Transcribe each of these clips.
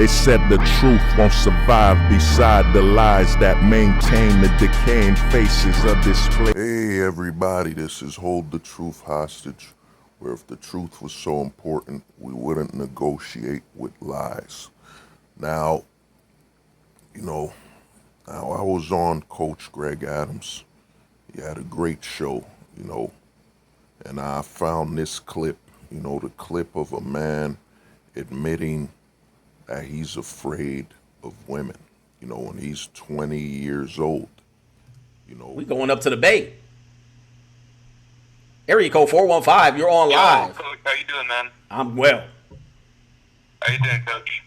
They said the truth won't survive beside the lies that maintain the decaying faces of display. Hey everybody, this is Hold the Truth Hostage, where if the truth was so important, we wouldn't negotiate with lies. Now I was on Coach Greg Adams. He had a great show, and I found this clip, the clip of a man admitting that he's afraid of women, when he's 20 years old. We going up to the bay. Area code 415, you're on live. Yo, Coach, how you doing, man? I'm well. How you doing, Coach?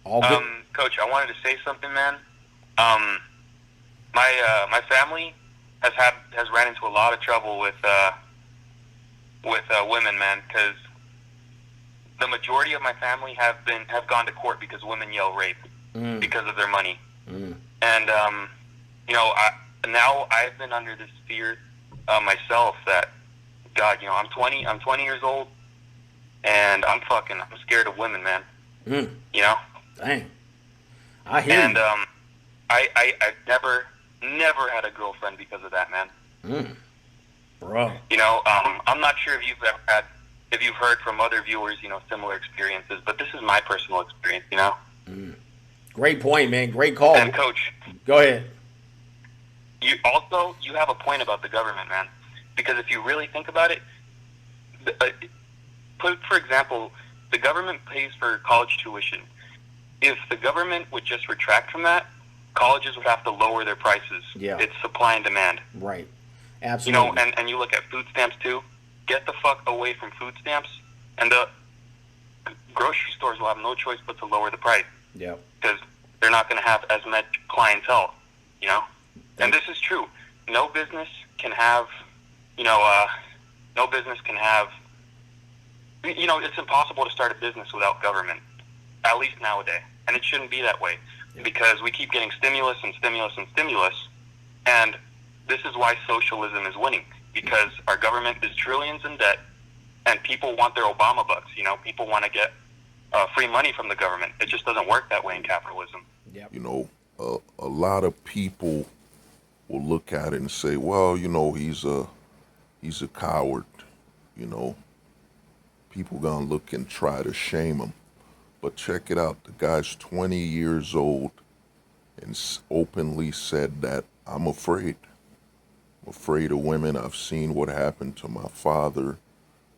All good. Coach, I wanted to say something, man. My family has ran into a lot of trouble with women, man, because the majority of my family have gone to court because women yell rape because of their money. And now I've been under this fear myself that, God, I'm 20 years old, and I'm scared of women, man. Dang. I hear and you. I've never had a girlfriend because of that, man. Bro. I'm not sure if you've heard from other viewers, similar experiences, but this is my personal experience, Great point, man. Great call. And Coach, go ahead. You have a point about the government, man, because if you really think about it, for example, the government pays for college tuition. If the government would just retract from that, colleges would have to lower their prices. Yeah. It's supply and demand. Right. Absolutely. And you look at food stamps too. Get the fuck away from food stamps, and the grocery stores will have no choice but to lower the price. Yeah. Because they're not going to have as much clientele, And this is true. No business can have, it's impossible to start a business without government, at least nowadays. And it shouldn't be that way because we keep getting stimulus and stimulus and stimulus. And this is why socialism is winning, because our government is trillions in debt and people want their Obama bucks. People want to get free money from the government. It just doesn't work that way in capitalism. Yep. A lot of people will look at it and say, well, he's a coward, People gonna look and try to shame him. But check it out, the guy's 20 years old and openly said that I'm afraid. I'm afraid of women. I've seen what happened to my father,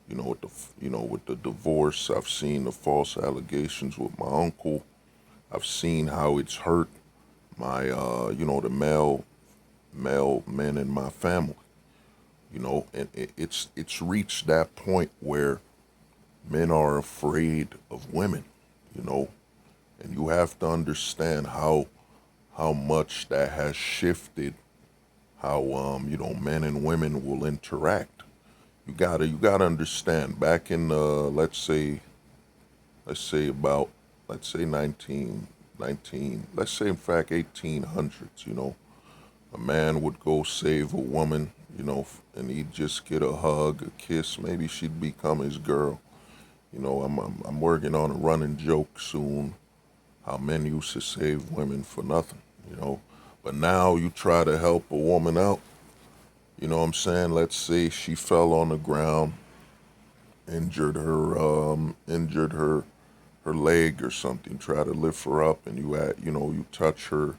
with the divorce. I've seen the false allegations with my uncle. I've seen how it's hurt my, the male men in my family, and it's reached that point where men are afraid of women, and you have to understand how much that has shifted how, men and women will interact. You gotta understand, back in, let's say 1800s, a man would go save a woman, and he'd just get a hug, a kiss, maybe she'd become his girl. I'm working on a running joke soon, how men used to save women for nothing, But now you try to help a woman out, let's say she fell on the ground, injured her leg or something, try to lift her up, and you touch her,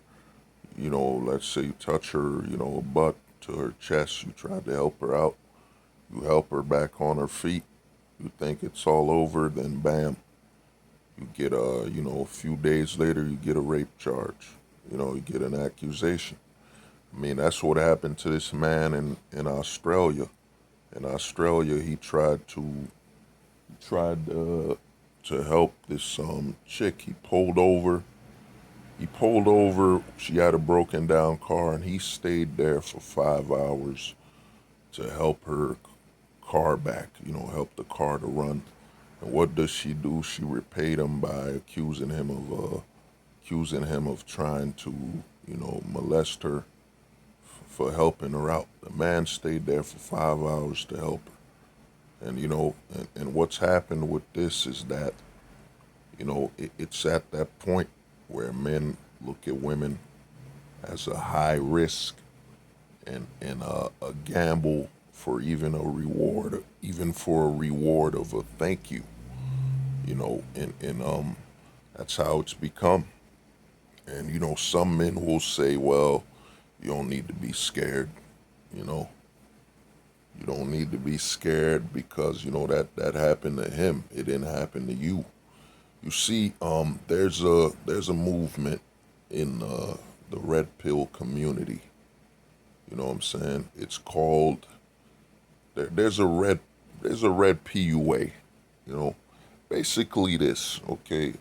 let's say you touch her, butt to her chest, you try to help her out, you help her back on her feet, you think it's all over, then bam, you get a few days later, you get a rape charge, you get an accusation. I mean, that's what happened to this man in Australia. In Australia, he tried to help this chick. He pulled over. She had a broken down car, and he stayed there for 5 hours to help her car back. Help the car to run. And what does she do? She repaid him by accusing him of trying to, molest her for helping her out. The man stayed there for 5 hours to help her. And, and what's happened with this is that It's at that point where men look at women as a high risk and a gamble for even for a reward of a thank you, and that's how it's become. And some men will say, well, you don't need to be scared, you know, you don't need to be scared because that happened to him. It didn't happen to you. You see, there's a movement in the red pill community. You know what I'm saying? It's called there's a red PUA. Basically this. Okay,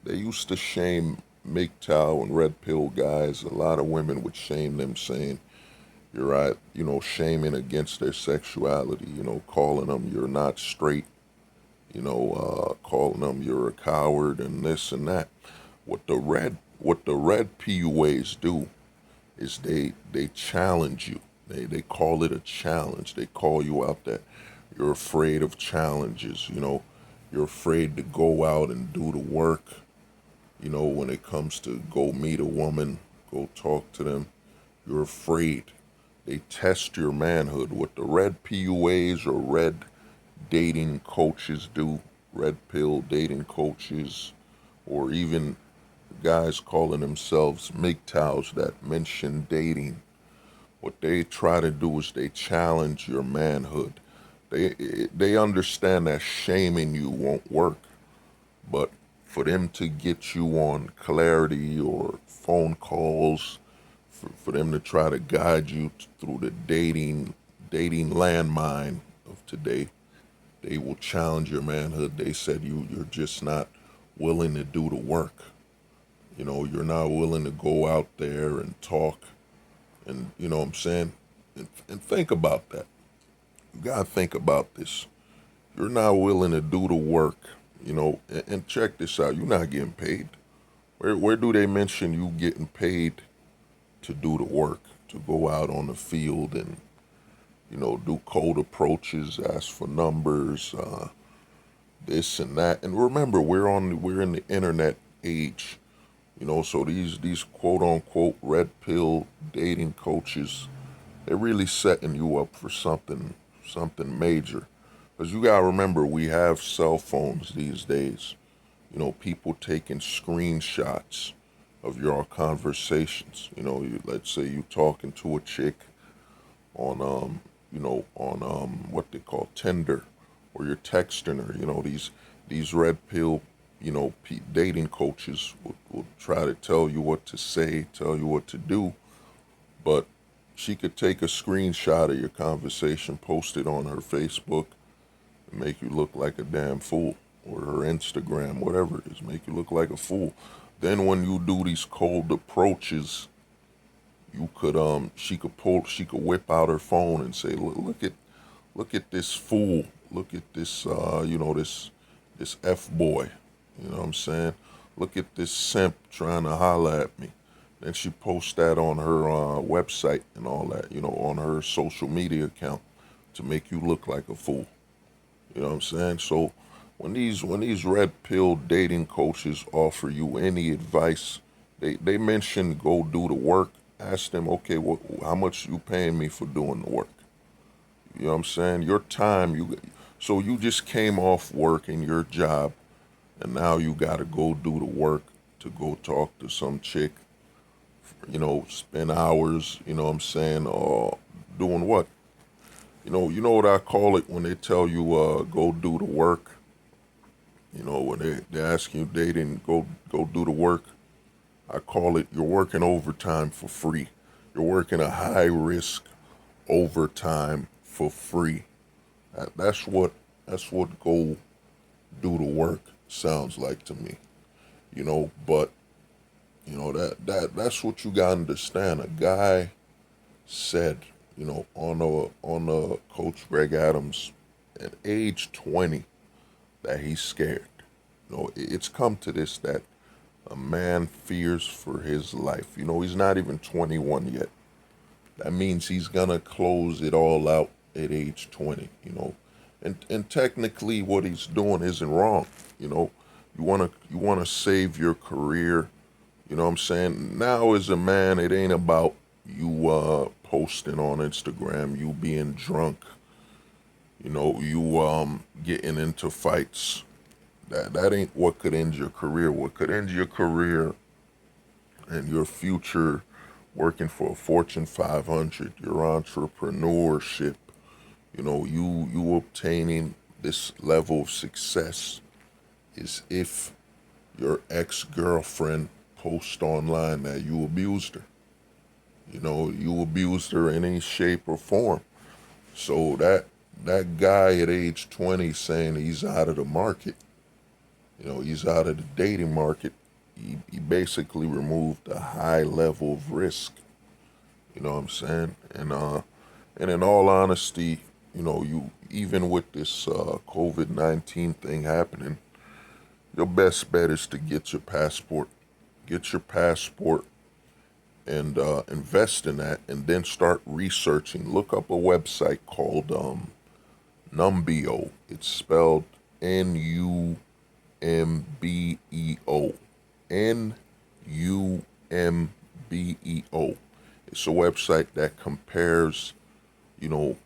they used to shame MGTOW and red pill guys. A lot of women would shame them, saying you're right. Shaming against their sexuality. Calling them you're not straight. Calling them you're a coward and this and that. What the red PUAs do is they challenge you. They call it a challenge. They call you out that you're afraid of challenges. You're afraid to go out and do the work. When it comes to go meet a woman, go talk to them, you're afraid. They test your manhood. What the red PUAs or red dating coaches do, red pill dating coaches, or even guys calling themselves MGTOWs that mention dating. What they try to do is they challenge your manhood. They understand that shaming you won't work, but for them to get you on clarity or phone calls, for them to try to guide you through the dating landmine of today, they will challenge your manhood. They said you're just not willing to do the work. You're not willing to go out there and talk, and you know what I'm saying? And think about that. You gotta think about this. You're not willing to do the work, and check this out. You're not getting paid. Where do they mention you getting paid to do the work, to go out on the field and, do cold approaches, ask for numbers, this and that. And remember, we're in the internet age. So these quote unquote red pill dating coaches, they're really setting you up for something major. Because you gotta remember, we have cell phones these days. People taking screenshots of your conversations. Let's say you talking to a chick on what they call Tinder, or you're texting her. These red pill dating coaches will try to tell you what to say, tell you what to do, but she could take a screenshot of your conversation, post it on her Facebook, and make you look like a damn fool, or her Instagram, whatever it is, make you look like a fool. Then when you do these cold approaches, she could whip out her phone and say, look at this fool, look at this, this F boy. You know what I'm saying? Look at this simp trying to holler at me. Then she posts that on her website and all that, on her social media account to make you look like a fool. You know what I'm saying? So when these red pill dating coaches offer you any advice, they mention go do the work. Ask them, okay, how much you paying me for doing the work? You know what I'm saying? Your time, so you just came off work in your job, and now you got to go do the work to go talk to some chick, spend hours, you know what I'm saying, doing what? You know what I call it when they tell you go do the work? When they ask you dating, go do the work. I call it you're working overtime for free. You're working a high risk overtime for free. That's what go do the work sounds like to me. But that's what you gotta understand. A guy said, on Coach Greg Adams at age 20 that he's scared. It's come to this that a man fears for his life. He's not even 21 yet. That means he's gonna close it all out at age 20, and technically what he's doing isn't wrong. you wanna save your career. You know what I'm saying? Now as a man, it ain't about you posting on Instagram, you being drunk, you getting into fights. That ain't what could end your career. What could end your career and your future working for a Fortune 500, your entrepreneurship, you obtaining this level of success is if your ex-girlfriend posts online that you abused her. You abused her in any shape or form. So that guy at age 20 saying he's out of the market, he's out of the dating market, he basically removed a high level of risk. You know what I'm saying? And in all honesty, you even with this COVID-19 thing happening, your best bet is to get your passport. Get your passport and invest in that, and then start researching. Look up a website called Numbeo. It's spelled Numbeo. Numbeo. It's a website that compares,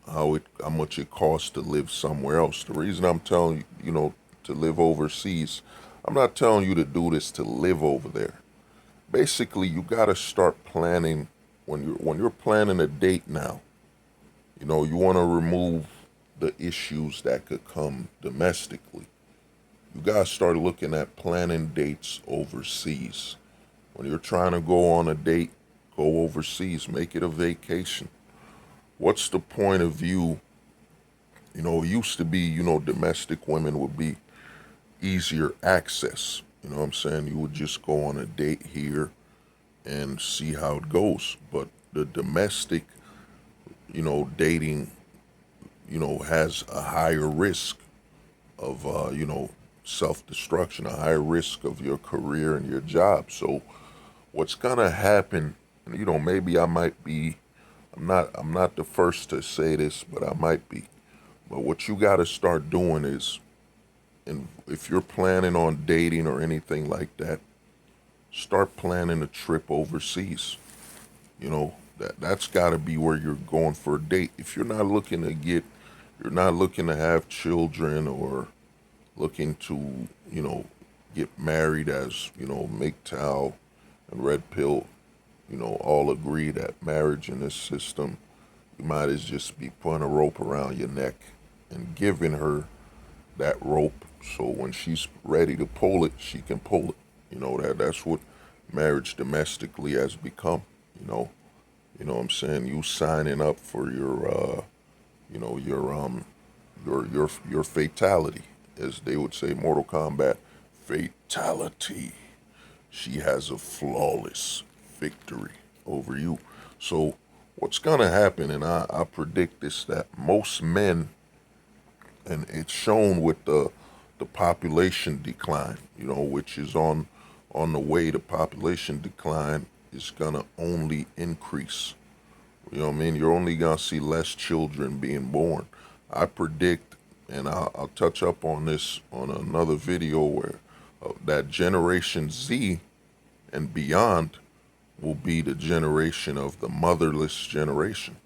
how much it costs to live somewhere else. The reason I'm telling you, to live overseas, I'm not telling you to do this to live over there. Basically, you got to start planning when you're planning a date now. You want to remove the issues that could come domestically. You got to start looking at planning dates overseas. When you're trying to go on a date, go overseas, make it a vacation. What's the point of view? It used to be, domestic women would be easier access. You know what I'm saying? You would just go on a date here and see how it goes. But the domestic, dating, has a higher risk of, self-destruction, a higher risk of your career and your job. So what's gonna happen, maybe I'm not the first to say this, but I might be. But what you gotta start doing is, and if you're planning on dating or anything like that, start planning a trip overseas. That's got to be where you're going for a date. If you're not looking to have children or looking to, get married, as MGTOW and Red Pill, all agree that marriage in this system, you might as just be putting a rope around your neck and giving her that rope, so when she's ready to pull it, she can pull it. That's what marriage domestically has become. What I'm saying? You signing up for your your fatality, as they would say, Mortal Kombat, fatality. She has a flawless victory over you. So what's gonna happen, and I predict this, that most men, and it's shown with the population decline, which is on the way. The population decline is gonna only increase. You know what I mean? You're only gonna see less children being born. I predict, and I'll touch up on this on another video, where that Generation Z and beyond will be the generation of the motherless generation.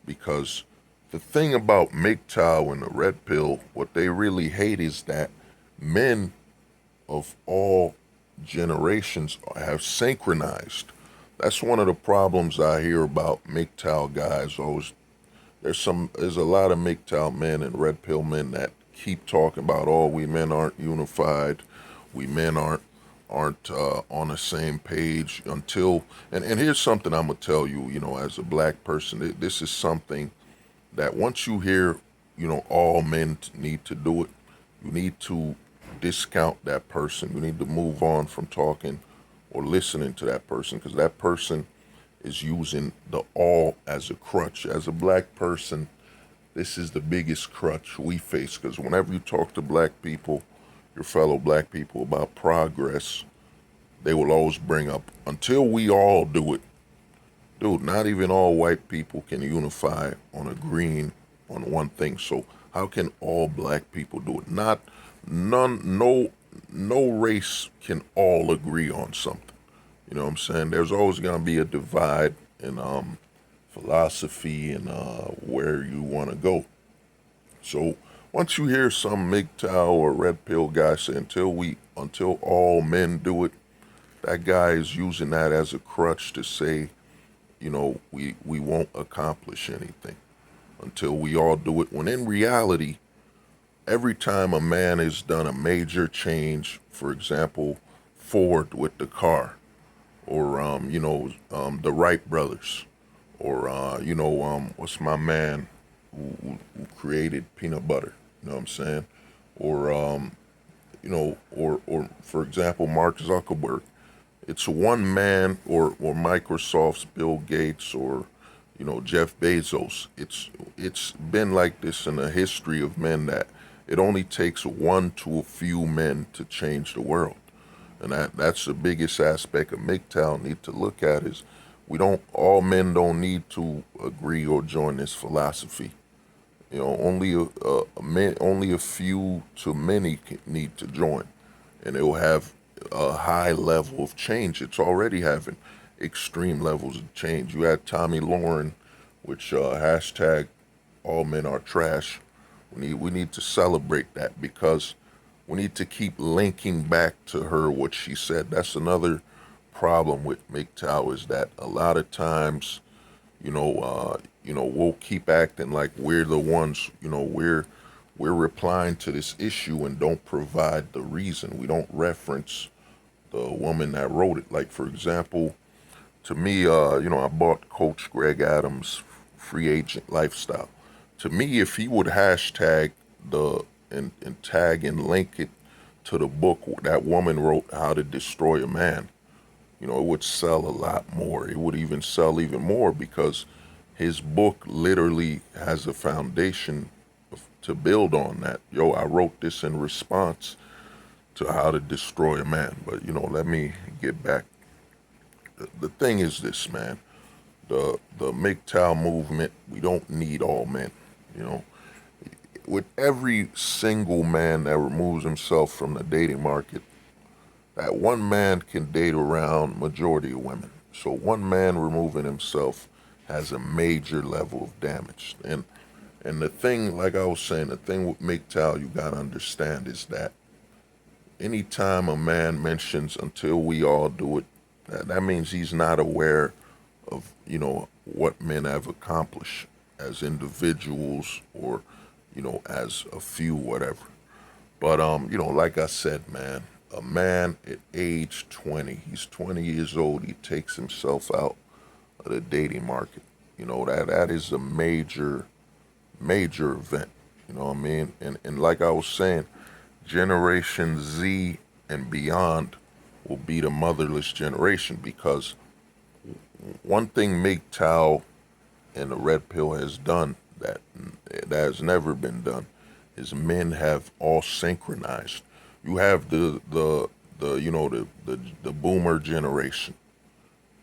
Because the thing about MGTOW and the Red Pill, what they really hate is that men of all generations have synchronized. That's one of the problems I hear about MGTOW guys. Always, there's a lot of MGTOW men and Red Pill men that keep talking about, oh, we men aren't unified, we men aren't on the same page until, and here's something I'm gonna tell you, as a black person, this is something that once you hear, all men need to do it, you need to discount that person. You need to move on from talking or listening to that person, because that person is using the all as a crutch. As a black person, this is the biggest crutch we face, because whenever you talk to black people, your fellow black people, about progress, they will always bring up, until we all do it. Dude, not even all white people can unify on agreeing on one thing. So how can all black people do it? no race can all agree on something. You know what I'm saying? There's always gonna be a divide in philosophy and where you want to go. So once you hear some MGTOW or red pill guy say until all men do it, that guy is using that as a crutch to say, we won't accomplish anything until we all do it. When in reality, every time a man has done a major change, for example, Ford with the car, or the Wright brothers, or what's my man who created peanut butter? You know what I'm saying? Or or for example, Mark Zuckerberg. It's one man, or Microsoft's Bill Gates, or Jeff Bezos. It's been like this in the history of men, that it only takes one to a few men to change the world. And that's the biggest aspect of MGTOW need to look at, is all men don't need to agree or join this philosophy. Only a few to many need to join, and it will have a high level of change. It's already having extreme levels of change. You had Tommy Lauren, which hashtag all men are trash. We need to celebrate that, because we need to keep linking back to her what she said. That's another problem with MGTOW, is that a lot of times, we'll keep acting like we're the ones, we're replying to this issue and don't provide the reason. We don't reference the woman that wrote it. Like, for example, to me, I bought Coach Greg Adams' Free Agent Lifestyle. To me, if he would hashtag and tag and link it to the book that woman wrote, How to Destroy a Man, it would sell a lot more. It would even sell even more, because his book literally has a foundation to build on that. I wrote this in response to How to Destroy a Man. But, let me get back. The thing is this, man. The MGTOW movement, we don't need all men, With every single man that removes himself from the dating market, that one man can date around majority of women. So one man removing himself has a major level of damage. And the thing, like I was saying, the thing with MGTOW you gotta understand is that anytime a man mentions until we all do it, that means he's not aware of, what men have accomplished as individuals, or, as a few, whatever. But, like I said, man, a man at age 20, he's 20 years old, he takes himself out of the dating market. That is a major event. You know what I mean? And like I was saying, Generation Z and beyond will be the motherless generation, because one thing MGTOW and the Red Pill has done that has never been done is men have all synchronized. You have the boomer generation,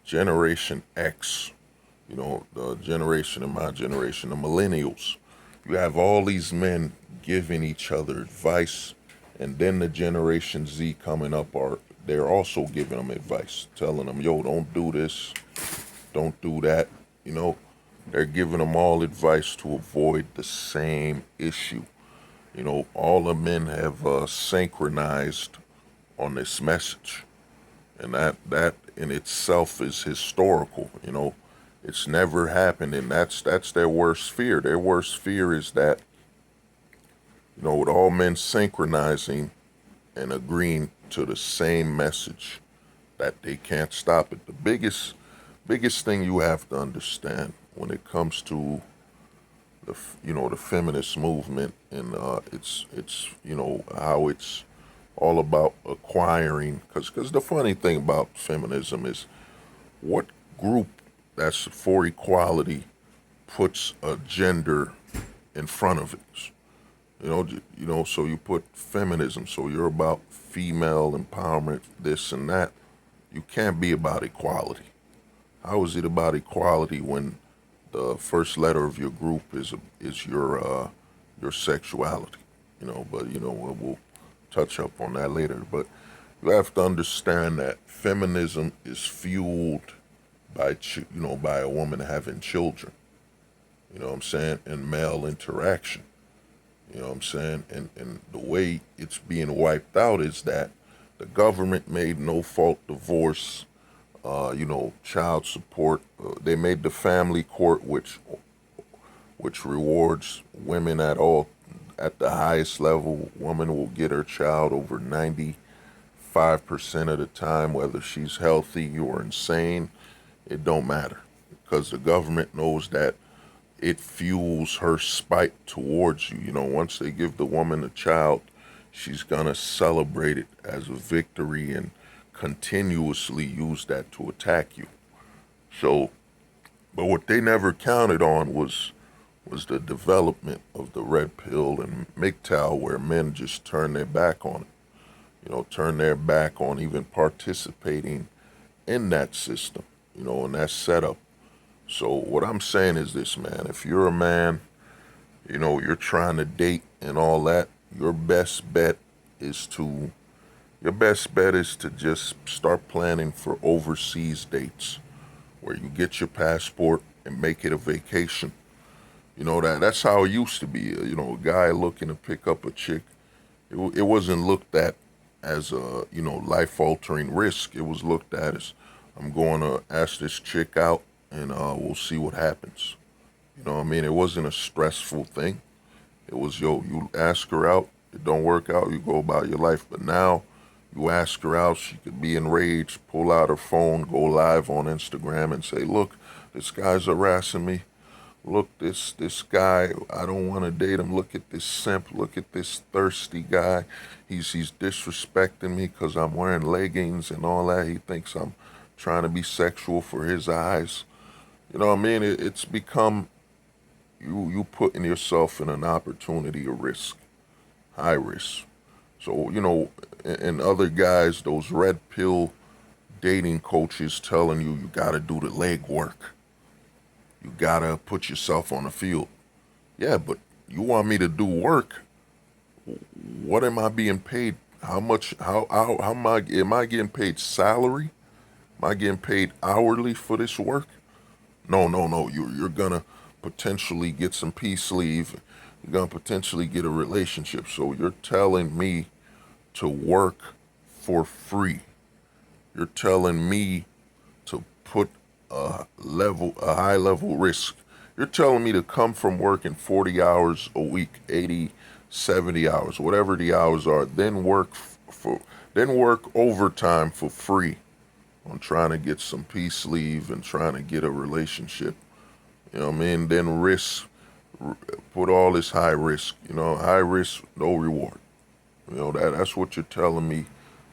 Generation X, the generation of my generation, the millennials. You have all these men giving each other advice, and then the Generation Z coming up they're also giving them advice, telling them, yo, don't do this, don't do that. They're giving them all advice to avoid the same issue. All the men have synchronized on this message, and that in itself is historical. It's never happened, and that's their worst fear. Their worst fear is that, with all men synchronizing and agreeing to the same message, that they can't stop it. The biggest thing you have to understand when it comes to the feminist movement, and it's how it's all about acquiring, because the funny thing about feminism is, what group that's for equality puts a gender in front of it? So you put feminism, so you're about female empowerment, this and that. You can't be about equality. How is it about equality when the first letter of your group is your sexuality? But we'll touch up on that later. But you have to understand that feminism is fueled by by a woman having children. You know what I'm saying? And male interaction. You know what I'm saying? And the way it's being wiped out is that the government made no fault divorce, child support. They made the family court, which rewards women at the highest level. Woman will get her child over 95% of the time, whether she's healthy or insane. It don't matter, because the government knows that it fuels her spite towards you. You know, once they give the woman a child, she's gonna celebrate it as a victory and continuously use that to attack you. So, but what they never counted on was the development of the red pill and MGTOW, where men just turn their back on it. Turn their back on even participating in that system, and that setup. So what I'm saying is this, man, if you're a man, you're trying to date and all that, your best bet is to just start planning for overseas dates where you get your passport and make it a vacation. That's how it used to be. A guy looking to pick up a chick, it wasn't looked at as a, life-altering risk. It was looked at as, I'm going to ask this chick out and we'll see what happens. You know what I mean? It wasn't a stressful thing. It was, you ask her out, it don't work out, you go about your life. But now, you ask her out, she could be enraged, pull out her phone, go live on Instagram and say, look, this guy's harassing me. Look, this guy, I don't want to date him. Look at this simp. Look at this thirsty guy. He's disrespecting me because I'm wearing leggings and all that. He thinks I'm trying to be sexual for his eyes. You know what I mean? It's become you putting yourself in an opportunity of risk, high risk. So, and other guys, those red pill dating coaches telling you got to do the leg work. You got to put yourself on the field. Yeah, but you want me to do work? What am I being paid? How much, how am I getting paid salary? Am I getting paid hourly for this work? No. You're going to potentially get some peace leave. You're going to potentially get a relationship. So you're telling me to work for free. You're telling me to put a high level risk. You're telling me to come from working 40 hours a week, 80, 70 hours, whatever the hours are, then work overtime for free on trying to get some peace leave and trying to get a relationship. You know what I mean? Then put all this high risk, high risk, no reward. That's what you're telling me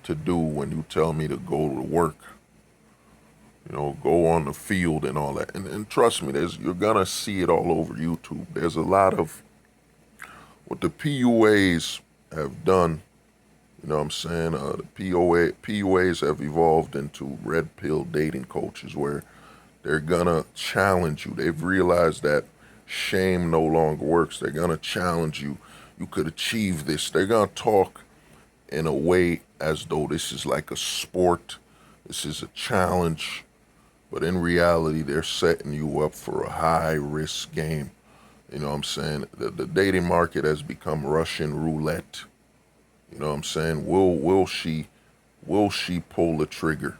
to do when you tell me to go to work. Go on the field and all that. And trust me, you're going to see it all over YouTube. There's a lot of what the PUAs have done. You know what I'm saying? The PUAs have evolved into red pill dating coaches where they're going to challenge you. They've realized that shame no longer works. They're going to challenge you. You could achieve this. They're going to talk in a way as though this is like a sport. This is a challenge. But in reality, they're setting you up for a high-risk game. You know what I'm saying? The dating market has become Russian roulette. You know what I'm saying? Will she pull the trigger?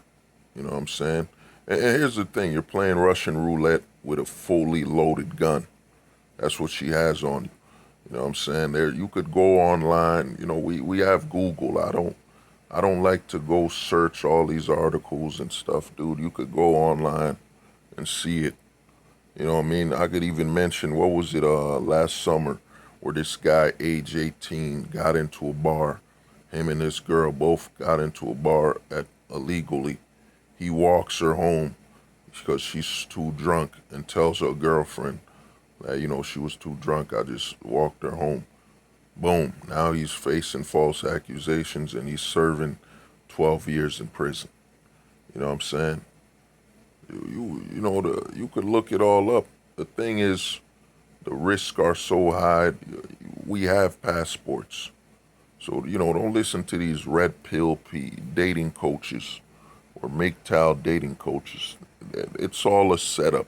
You know what I'm saying? And here's the thing. You're playing Russian roulette with a fully loaded gun. That's what she has on you. You know what I'm saying? You could go online. We have Google. I don't like to go search all these articles and stuff, dude. You could go online and see it. You know what I mean? I could even mention, what was it, last summer, where this guy, age 18, got into a bar. Him and this girl both got into a bar illegally. He walks her home because she's too drunk and tells her girlfriend that, she was too drunk. I just walked her home. Boom. Now he's facing false accusations and he's serving 12 years in prison. You know what I'm saying? You could look it all up. The thing is, the risks are so high. We have passports. So, don't listen to these red pill dating coaches or MGTOW dating coaches. It's all a setup.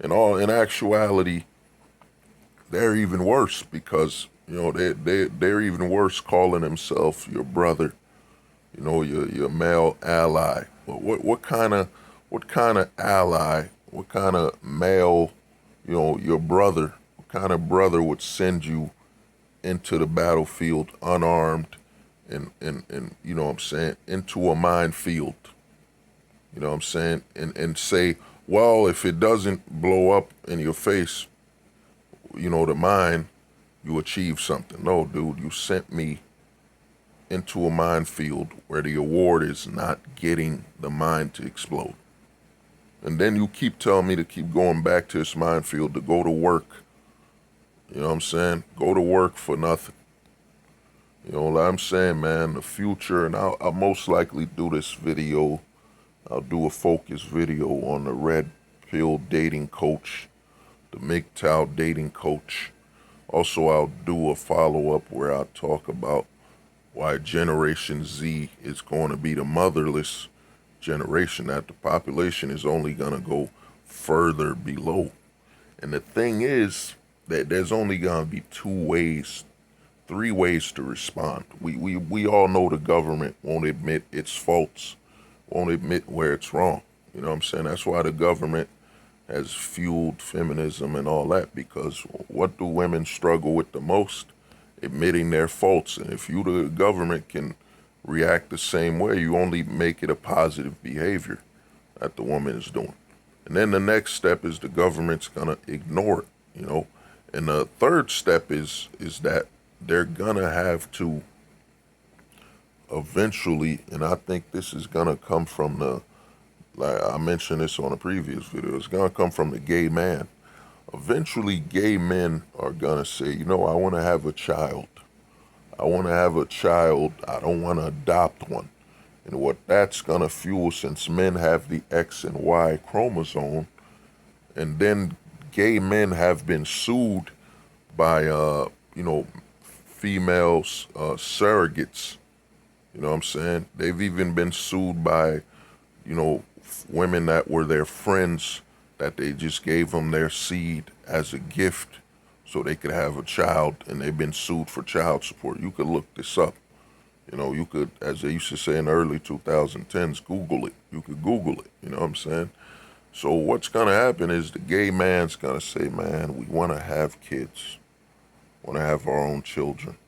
And in actuality, they're even worse because, they're even worse calling themselves your brother, your male ally. But what kind of ally, what kind of male, your brother, what kind of brother would send you into the battlefield unarmed and what I'm saying, into a minefield, what I'm saying, and say, well, if it doesn't blow up in your face, the mine, you achieve something. No, dude, you sent me into a minefield where the award is not getting the mine to explode. And then you keep telling me to keep going back to this minefield to go to work. You know what I'm saying? Go to work for nothing. You know what I'm saying, man? The future, and I'll most likely do this video. I'll do a focus video on the red pill dating coach, the MGTOW dating coach. Also, I'll do a follow-up where I'll talk about why Generation Z is going to be the motherless generation, that the population is only going to go further below. And the thing is that there's only going to be three ways to respond. We all know the government won't admit its faults, won't admit where it's wrong. You know what I'm saying? That's why the government has fueled feminism and all that, because what do women struggle with the most? Admitting their faults. And if you, the government, can react the same way, you only make it a positive behavior that the woman is doing. And then the next step is the government's gonna ignore it, And the third step is that they're gonna have to eventually, and I think this is gonna come from like I mentioned this on a previous video, it's gonna come from the gay man. Eventually, gay men are gonna say, I want to have a child. I want to have a child. I don't want to adopt one. And what that's gonna fuel, since men have the X and Y chromosome, and then gay men have been sued by, females, surrogates. You know what I'm saying? They've even been sued by, women that were their friends, that they just gave them their seed as a gift so they could have a child, and they've been sued for child support. You could look this up. You could, as they used to say in the early 2010s, Google it. You could Google it, you know what I'm saying? So what's going to happen is the gay man's going to say, man, we want to have kids, want to have our own children.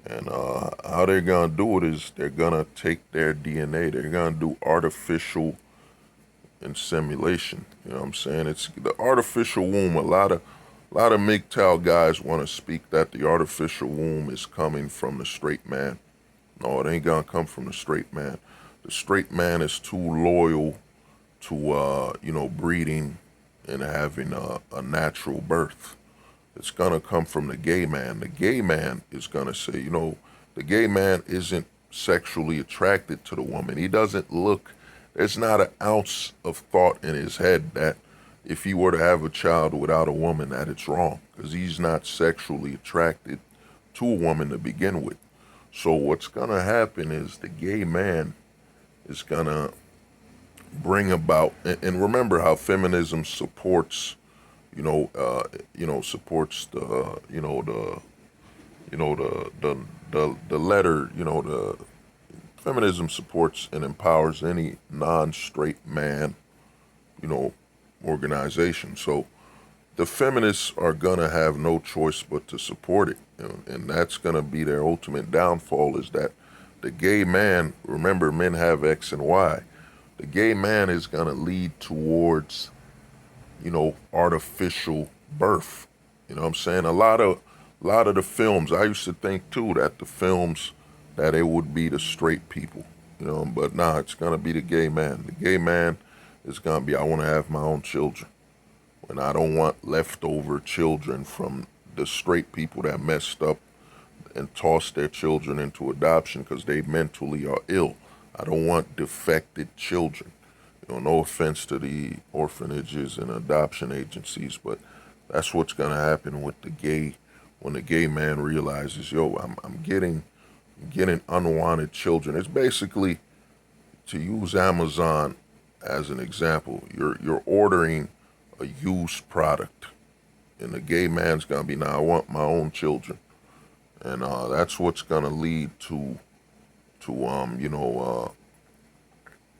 And how they're going to do it is they're going to take their DNA, they're going to do artificial insemination. You know what I'm saying? It's the artificial womb. A lot of MGTOW guys want to speak that the artificial womb is coming from the straight man. No, it ain't gonna come from the straight man. The straight man is too loyal to breeding and having a natural birth. It's gonna come from the gay man. The gay man is gonna say, the gay man isn't sexually attracted to the woman. He doesn't look. There's not an ounce of thought in his head that if he were to have a child without a woman, that it's wrong, because he's not sexually attracted to a woman to begin with. So what's gonna happen is the gay man is gonna bring about, and remember how feminism supports, supports the letter, the feminism supports and empowers any non-straight man, organization. So the feminists are gonna have no choice but to support it, and that's gonna be their ultimate downfall, is that the gay man, remember, men have X and Y, the gay man is gonna lead towards, artificial birth. You know what I'm saying? A lot of the films, I used to think too that the films, that it would be the straight people, but nah, it's gonna be the gay man. The gay man is gonna be, I wanna have my own children. And I don't want leftover children from the straight people that messed up and tossed their children into adoption because they mentally are ill. I don't want defected children. No offense to the orphanages and adoption agencies, but that's what's gonna happen with the gay, when the gay man realizes, I'm getting getting unwanted children. It's basically, to use Amazon as an example, you're ordering a used product, and the gay man's gonna be, now I want my own children, and that's what's gonna lead to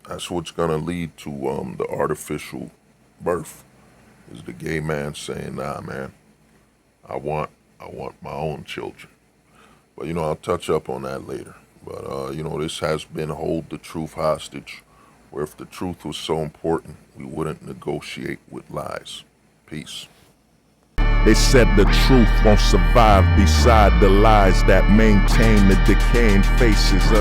that's what's gonna lead to the artificial birth, is the gay man saying, nah, man, I want my own children. But I'll touch up on that later. But this has been Hold the Truth Hostage, where if the truth was so important, we wouldn't negotiate with lies. Peace. They said the truth won't survive beside the lies that maintain the decaying faces of